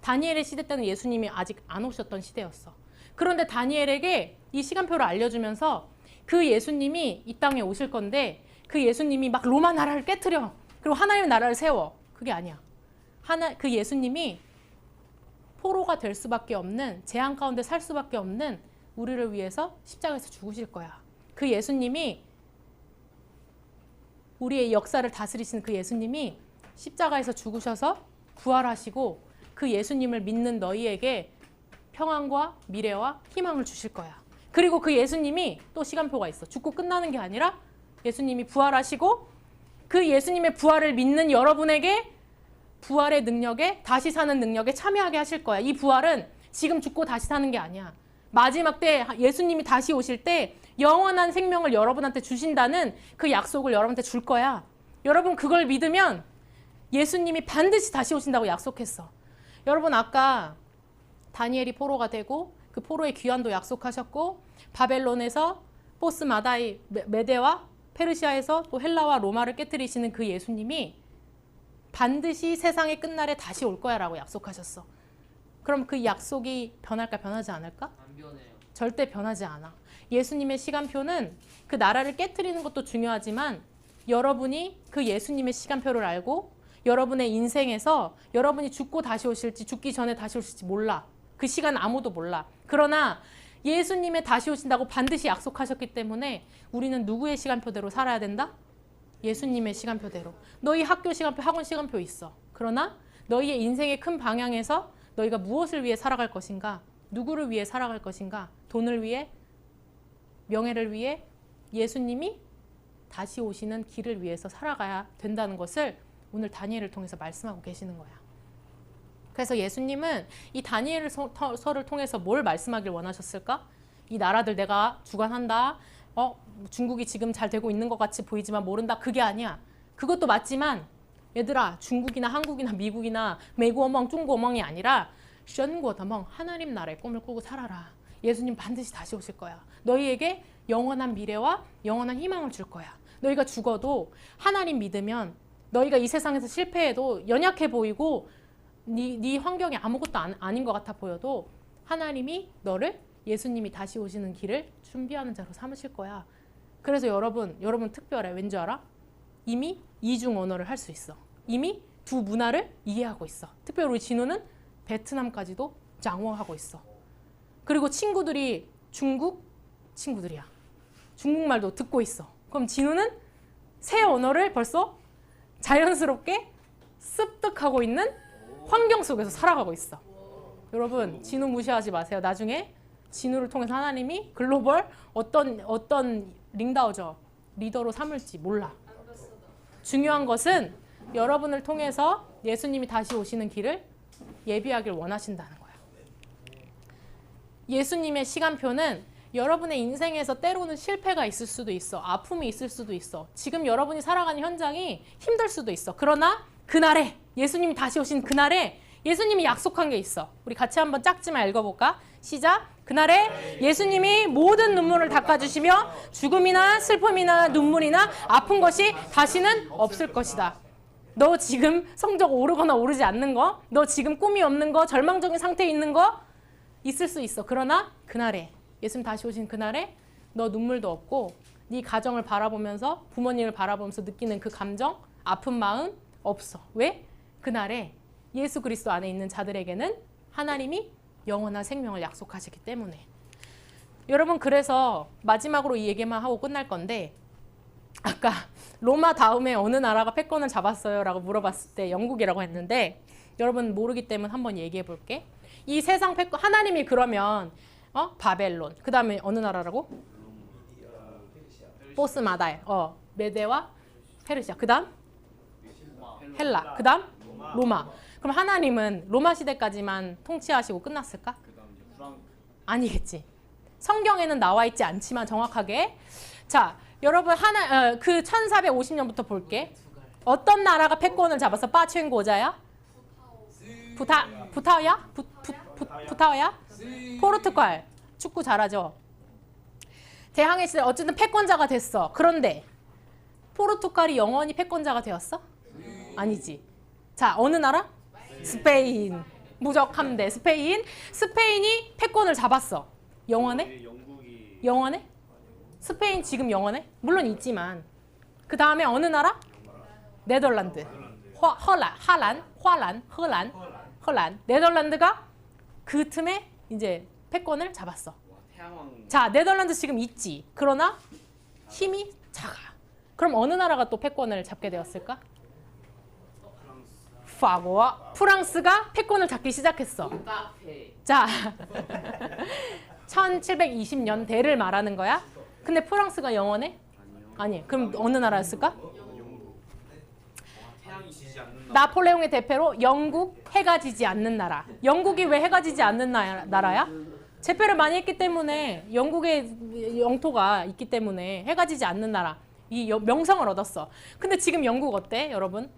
다니엘의 시대 때는 예수님이 아직 안 오셨던 시대였어. 그런데 다니엘에게 이 시간표를 알려주면서 그 예수님이 이 땅에 오실 건데 그 예수님이 막 로마 나라를 깨트려. 그리고 하나님의 나라를 세워. 그게 아니야. 그 예수님이 포로가 될 수밖에 없는, 재앙 가운데 살 수밖에 없는 우리를 위해서 십자가에서 죽으실 거야. 그 예수님이, 우리의 역사를 다스리시는 그 예수님이 십자가에서 죽으셔서 부활하시고 그 예수님을 믿는 너희에게 평안과 미래와 희망을 주실 거야. 그리고 그 예수님이 또 시간표가 있어. 죽고 끝나는 게 아니라 예수님이 부활하시고 그 예수님의 부활을 믿는 여러분에게 부활의 능력에, 다시 사는 능력에 참여하게 하실 거야. 이 부활은 지금 죽고 다시 사는 게 아니야. 마지막 때 예수님이 다시 오실 때 영원한 생명을 여러분한테 주신다는 그 약속을 여러분한테 줄 거야. 여러분 그걸 믿으면 예수님이 반드시 다시 오신다고 약속했어. 여러분 아까 다니엘이 포로가 되고 그 포로의 귀환도 약속하셨고 바벨론에서 포스 마다이 메데와 페르시아에서 또 헬라와 로마를 깨뜨리시는 그 예수님이 반드시 세상의 끝날에 다시 올 거야 라고 약속하셨어. 그럼 그 약속이 변할까 변하지 않을까? 안 변해요. 절대 변하지 않아. 예수님의 시간표는 그 나라를 깨트리는 것도 중요하지만 여러분이 그 예수님의 시간표를 알고 여러분의 인생에서 여러분이 죽고 다시 오실지 죽기 전에 다시 오실지 몰라. 그 시간 아무도 몰라. 그러나 예수님의 다시 오신다고 반드시 약속하셨기 때문에 우리는 누구의 시간표대로 살아야 된다? 예수님의 시간표대로. 너희 학교 시간표, 학원 시간표 있어. 그러나 너희의 인생의 큰 방향에서 너희가 무엇을 위해 살아갈 것인가? 누구를 위해 살아갈 것인가? 돈을 위해? 명예를 위해? 예수님이 다시 오시는 길을 위해서 살아가야 된다는 것을 오늘 다니엘을 통해서 말씀하고 계시는 거야. 그래서 예수님은 이 다니엘서를 통해서 뭘 말씀하길 원하셨을까? 이 나라들 내가 주관한다. 중국이 지금 잘 되고 있는 것 같이 보이지만 모른다. 그게 아니야. 그것도 맞지만 얘들아 중국이나 한국이나 미국이나 매구어멍 중국어멍이 아니라 션고더멍 하나님 나라의 꿈을 꾸고 살아라. 예수님 반드시 다시 오실 거야. 너희에게 영원한 미래와 영원한 희망을 줄 거야. 너희가 죽어도 하나님 믿으면 너희가 이 세상에서 실패해도 연약해 보이고 네 환경이 아무것도 아닌 것 같아 보여도 하나님이 너를 예수님이 다시 오시는 길을 준비하는 자로 삼으실 거야. 그래서 여러분 특별해. 왠지 알아? 이미 이중 언어를 할 수 있어. 이미 두 문화를 이해하고 있어. 특별히 우리 진우는 베트남까지도 장워하고 있어. 그리고 친구들이 중국 친구들이야. 중국말도 듣고 있어. 그럼 진우는 새 언어를 벌써 자연스럽게 습득하고 있는 환경 속에서 살아가고 있어. 여러분 진우 무시하지 마세요. 나중에 진우를 통해서 하나님이 글로벌 어떤 링다우저 리더로 삼을지 몰라. 중요한 것은 여러분을 통해서 예수님이 다시 오시는 길을 예비하길 원하신다는 거야. 예수님의 시간표는 여러분의 인생에서 때로는 실패가 있을 수도 있어. 아픔이 있을 수도 있어. 지금 여러분이 살아가는 현장이 힘들 수도 있어. 그러나 그날에 예수님이 다시 오신 그날에 예수님이 약속한 게 있어. 우리 같이 한번 짝지만 읽어볼까? 시작! 그날에 예수님이 모든 눈물을 닦아주시며 죽음이나 슬픔이나 눈물이나 아픈 것이 다시는 없을 것이다. 너 지금 성적 오르거나 오르지 않는 거, 너 지금 꿈이 없는 거, 절망적인 상태에 있는 거 있을 수 있어. 그러나 그날에 예수님 다시 오신 그날에 너 눈물도 없고 네 가정을 바라보면서 부모님을 바라보면서 느끼는 그 감정, 아픈 마음 없어. 왜? 그날에 예수 그리스도 안에 있는 자들에게는 하나님이 영원한 생명을 약속하시기 때문에. 여러분, 그래서 마지막으로 이 얘기만 하고 끝날 건데, 아까 로마 다음에 어느 나라가 패권을 잡았어요? 라고 물어봤을 때 영국이라고 했는데, 여러분 모르기 때문에 한번 얘기해 볼게. 이 세상 패권, 하나님이 그러면 바벨론, 그 다음에 어느 나라라고? 보스마다에, 메데와 페르시아, 그 다음 헬라, 그 다음 로마. 그럼 하나님은 로마 시대까지만 통치하시고 끝났을까? 아니겠지. 성경에는 나와 있지 않지만 정확하게. 자, 여러분 그 1450년부터 볼게. 어떤 나라가 패권을 잡았어? 빠첸고자야? 부타오야? 부타오야? 포르투갈. 축구 잘하죠? 대항해 시대 어쨌든 패권자가 됐어. 그런데 포르투갈이 영원히 패권자가 되었어? 아니지. 자, 어느 나라? 스페인. 무적 함대. 스페인이 패권을 잡았어. 영원해? 영원해? 스페인 지금 영원해? 물론 있지만. 그 다음에 어느 나라? 네덜란드.荷兰. 네덜란드가 그 틈에 이제 패권을 잡았어. 자, 네덜란드 지금 있지. 그러나 힘이 작아. 그럼 어느 나라가 또 패권을 잡게 되었을까? 프랑스가 패권을 잡기 시작했어. 자, 1720년대를 말하는 거야. 근데 프랑스가 영원해? 아니. 그럼 어느 나라였을까? 나폴레옹의 대표로 영국, 해가 지지 않는 나라. 영국이 왜 해가 지지 않는 나라야? 제패를 많이 했기 때문에, 영국의 영토가 있기 때문에 해가 지지 않는 나라. 이 명성을 얻었어. 근데 지금 영국 어때, 여러분?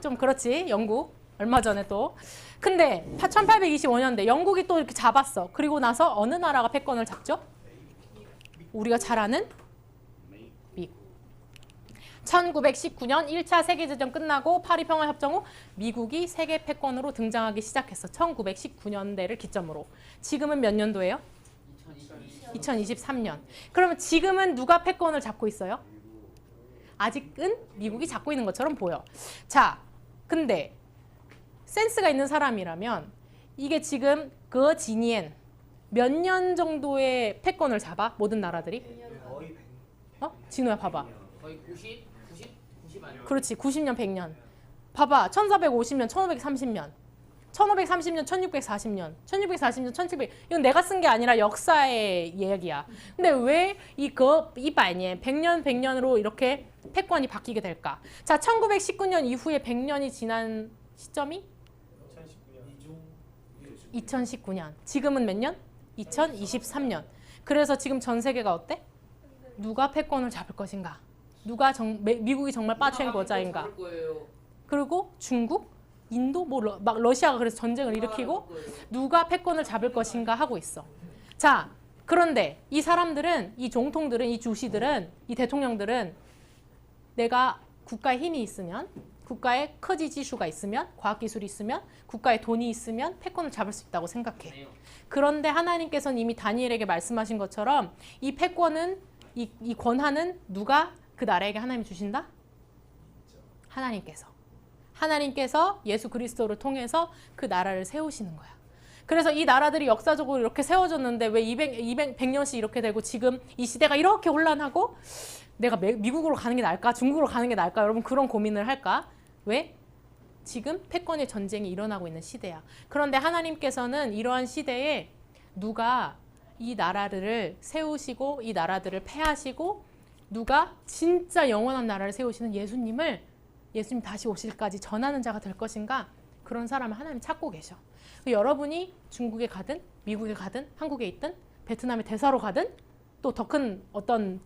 좀 그렇지, 영국. 얼마 전에 또. 근데 1825년대 영국이 또 이렇게 잡았어. 그리고 나서 어느 나라가 패권을 잡죠? 우리가 잘 아는 미국. 1919년 1차 세계대전 끝나고 파리 평화협정 후 미국이 세계 패권으로 등장하기 시작했어. 1919년대를 기점으로. 지금은 몇 년도예요? 2023년. 그러면 지금은 누가 패권을 잡고 있어요? 아직은 미국이 잡고 있는 것처럼 보여. 자, 근데 센스가 있는 사람이라면 이게 지금 그 지니엔 몇 년 정도의 패권을 잡아? 모든 나라들이? 진우야 봐봐. 거의 90 아니야? 그렇지. 90년, 100년. 봐봐. 1450년, 1530년. 1530년, 1640년, 1640년, 1700. 이건 내가 쓴 게 아니라 역사의 이야기야. 근데 왜 이 100년, 100년으로 이렇게 패권이 바뀌게 될까? 자, 1919년 이후에 100년이 지난 시점이 2019년. 지금은 몇 년? 2023년. 그래서 지금 전 세계가 어때? 누가 패권을 잡을 것인가? 미국이 정말 빠첸고자인가? 그리고 중국, 인도, 막 러시아가 그래서 전쟁을 일으키고 누가 패권을 잡을 것인가 하고 있어. 자, 그런데 이 사람들은, 이总统들은, 이 주시들은, 이 대통령들은 내가 국가에 힘이 있으면, 국가에科技技术가 있으면, 과학기술이 있으면, 국가에 돈이 있으면 패권을 잡을 수 있다고 생각해. 그런데 하나님께서는 이미 다니엘에게 말씀하신 것처럼 이 패권은, 이 권한은 누가 그 나라에게 하나님이 주신다? 하나님께서 예수 그리스도를 통해서 그 나라를 세우시는 거야. 그래서 이 나라들이 역사적으로 이렇게 세워졌는데 왜 100년씩 이렇게 되고 지금 이 시대가 이렇게 혼란하고 내가 미국으로 가는 게 나을까? 중국으로 가는 게 나을까? 여러분 그런 고민을 할까? 왜? 지금 패권의 전쟁이 일어나고 있는 시대야. 그런데 하나님께서는 이러한 시대에 누가 이 나라를 세우시고 이 나라들을 패하시고 누가 진짜 영원한 나라를 세우시는 예수님 다시 오실까지 전하는 자가 될 것인가? 그런 사람을 하나님 찾고 계셔. 여러분이 중국에 가든 미국에 가든 한국에 있든 베트남에 대사로 가든 또 더 큰 어떤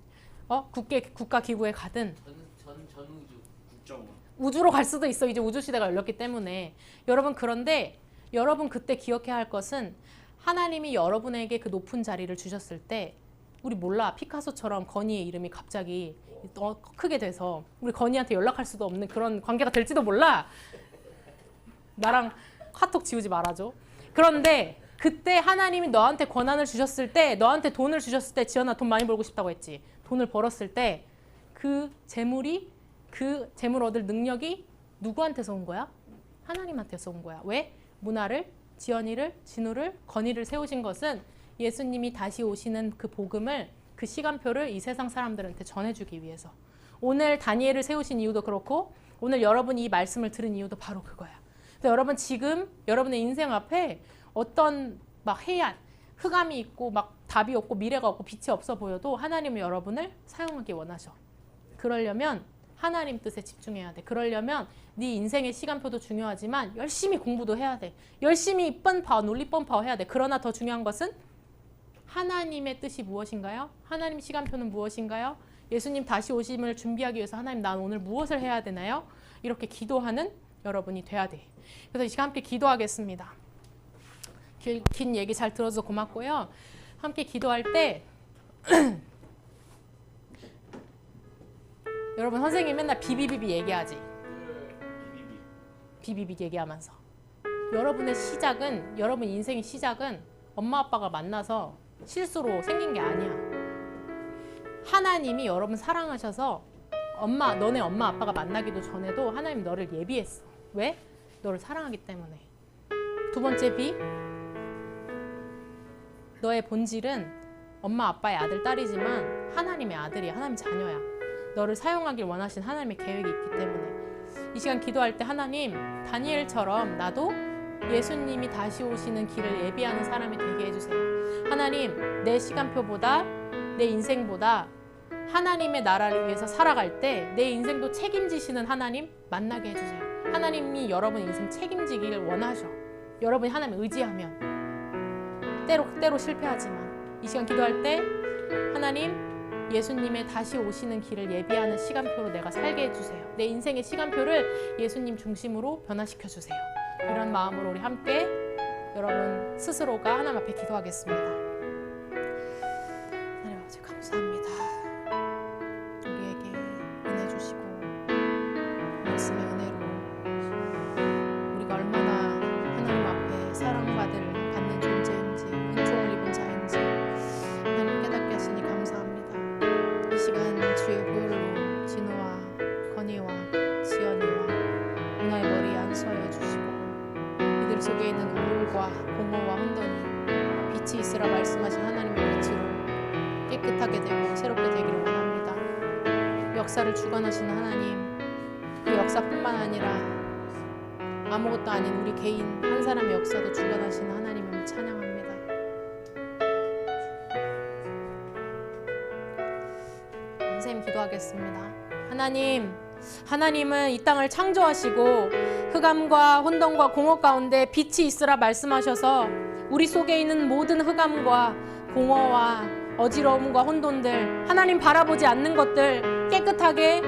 국가 기구에 가든 전우주 국정. 우주로 갈 수도 있어. 이제 우주 시대가 열렸기 때문에. 여러분 그런데 여러분 그때 기억해야 할 것은 하나님이 여러분에게 그 높은 자리를 주셨을 때 우리 몰라. 피카소처럼 건희의 이름이 갑자기 크게 돼서 우리 건희한테 연락할 수도 없는 그런 관계가 될지도 몰라. 나랑 카톡 지우지 말아줘. 그런데 그때 하나님이 너한테 권한을 주셨을 때, 너한테 돈을 주셨을 때, 지연아 돈 많이 벌고 싶다고 했지. 돈을 벌었을 때 그 재물을 얻을 능력이 누구한테서 온 거야? 하나님한테서 온 거야. 왜? 문화를, 지연이를, 진우를, 건이를 세우신 것은 예수님이 다시 오시는 그 복음을, 그 시간표를 이 세상 사람들한테 전해주기 위해서. 오늘 다니엘을 세우신 이유도 그렇고 오늘 여러분이 이 말씀을 들은 이유도 바로 그거야. 그래서 여러분 지금 여러분의 인생 앞에 어떤 막 해안, 흑암이 있고 막 답이 없고 미래가 없고 빛이 없어 보여도 하나님은 여러분을 사용하기 원하셔. 그러려면 하나님 뜻에 집중해야 돼. 그러려면 네 인생의 시간표도 중요하지만 열심히 공부도 해야 돼. 열심히 뻔파워, 논리 뻔파워 해야 돼. 그러나 더 중요한 것은 하나님의 뜻이 무엇인가요? 하나님 시간표는 무엇인가요? 예수님 다시 오심을 준비하기 위해서 하나님 난 오늘 무엇을 해야 되나요? 이렇게 여러분이 돼야 돼. 그래서 이 시간 함께 기도하겠습니다. 긴 얘기 잘 들어줘서 고맙고요. 함께 기도할 때 여러분 선생님 맨날 비비비비 얘기하지. 비비비 얘기하면서 여러분의 시작은, 여러분 인생의 시작은 엄마 아빠가 만나서 실수로 생긴 게 아니야. 하나님이 여러분 사랑하셔서 너네 엄마 아빠가 만나기도 전에도 하나님 너를 예비했어. 왜? 너를 사랑하기 때문에. 두 번째 비, 너의 본질은 엄마 아빠의 아들 딸이지만 하나님의 아들이야. 하나님 자녀야. 너를 사용하길 원하신 하나님의 계획이 있기 때문에 이 시간 기도할 때 하나님, 다니엘처럼 나도 예수님이 다시 오시는 길을 예비하는 사람이 되게 해주세요. 하나님, 내 시간표보다 내 인생보다 하나님의 나라를 위해서 살아갈 때 내 인생도 책임지시는 하나님 만나게 해주세요. 하나님이 여러분 인생 책임지기를 원하셔. 여러분이 하나님을 의지하면 때로 실패하지만 이 시간 기도할 때 하나님, 예수님의 다시 오시는 길을 예비하는 시간표로 내가 살게 해주세요. 내 인생의 시간표를 예수님 중심으로 변화시켜 주세요. 이런 마음으로 우리 함께 여러분 스스로가 하나님 앞에 기도하겠습니다. 하나님 아버지 감사합니다. 우리에게 은혜 주시고 말씀의 은혜로 우리가 얼마나 하나님 앞에 받는 존재인지, 은총을 입은 자인지 하나님 깨닫게 하시니 감사합니다. 이 시간 주의 보혈로 진호와 건희와 지연이와 문화의 머리에 안수하여 주시고 이들 속에 있는 우울과 공허와 혼돈이 빛이 있으라 말씀하신 하나님의 빛으로 깨끗하게 되고 새롭게 되기를 원합니다. 역사를 주관하시는 하나님, 그 역사뿐만 아니라 아무것도 아닌 우리 개인 한 사람의 역사도 주관하시는 하나님을 찬양합니다. 선생님 기도하겠습니다. 하나님은 이 땅을 창조하시고 흑암과 혼돈과 공허 가운데 빛이 있으라 말씀하셔서 우리 속에 있는 모든 흑암과 공허와 어지러움과 혼돈들, 하나님 바라보지 않는 것들 깨끗하게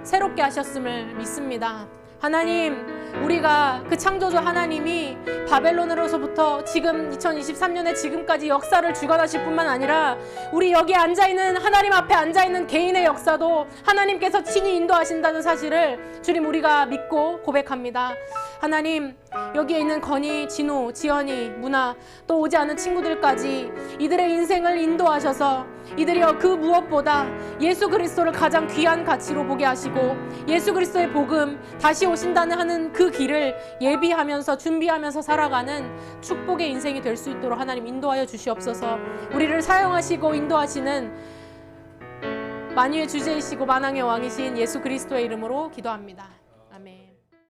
새롭게 하셨음을 믿습니다. 하나님, 우리가 그 창조주 하나님이 바벨론으로서부터 지금 2023년에 지금까지 역사를 주관하실 뿐만 아니라 우리 여기 앉아있는 하나님 앞에 앉아있는 개인의 역사도 하나님께서 친히 인도하신다는 사실을 주님 우리가 믿고 고백합니다. 하나님, 여기에 있는 건희, 진호, 지연이, 문화, 또 오지 않은 친구들까지 이들의 인생을 인도하셔서 이들이 그 무엇보다 예수 그리스도를 가장 귀한 가치로 보게 하시고 예수 그리스도의 복음, 다시 오신다는 하는 그 길을 예비하면서 준비하면서 살아가는 축복의 인생이 될 수 있도록 하나님 인도하여 주시옵소서. 우리를 사용하시고 인도하시는 만유의 주제이시고 만왕의 왕이신 예수 그리스도의 이름으로 기도합니다.